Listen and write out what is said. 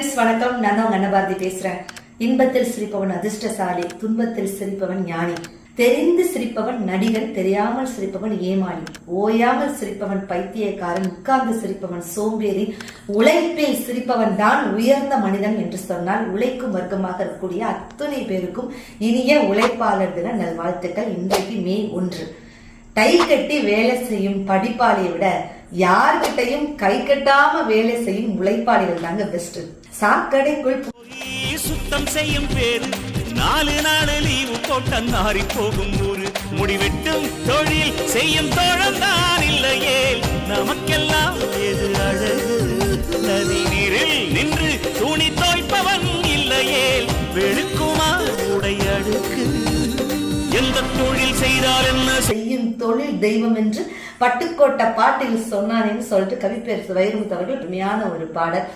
Friends, வணக்கம். நான் உங்க அன்னபாரதி பேசுறேன். இன்பத்தில் சிரிப்பவன் அதிர்ஷ்டசாலி, துன்பத்தில் சிரிப்பவன் ஞானி. தெரிந்து சிரிப்பவன் நடிகன், தெரியாமல் சிரிப்பவன் ஏமாளி, ஓயாமல் சிரிப்பவன் பைத்தியக்காரன், உட்கார்ந்து சிரிப்பவன் சோம்பேறி, உழைப்பில் சிரிப்பவன் தான் உயர்ந்த மனிதன் என்று சொன்னால் உழைக்கும் வர்க்கமாக இருக்கக்கூடிய அத்தனை பேருக்கும் இனிய உழைப்பாளர் தின நல்வாழ்த்துக்கள். இன்றைக்கு மே 1. டை கட்டி வேலை செய்யும் படிப்பாளியை விட யார்கிட்டையும் கை கட்டாம வேலை செய்யும் உழைப்பாளிகள் தாங்க பெஸ்ட். சாக்கடைக்குள் சுத்தம் செய்யும் பேரு 4 நாள் லீவு போட்ட நாரி போகும் ஊரு, முடிவெட்டும் தொழில் செய்யும் தோழந்தான் இல்லையே, நமக்கெல்லாம் எது அழகு, நதி நீரில் நின்று துணி தோய்ப்பவன் இல்லையே, வெளுக்குமா உடை அடுக்கு, எந்த தொழில் செய்தால் என்ன செய்யும் தொழில் தெய்வம் என்று பட்டுக்கோட்டை பாட்டில் சொன்னானேன்னு சொல்லிட்டு கவிப்பேர் வைரமுத்து அவர்கள் உண்மையான ஒரு பாடல்.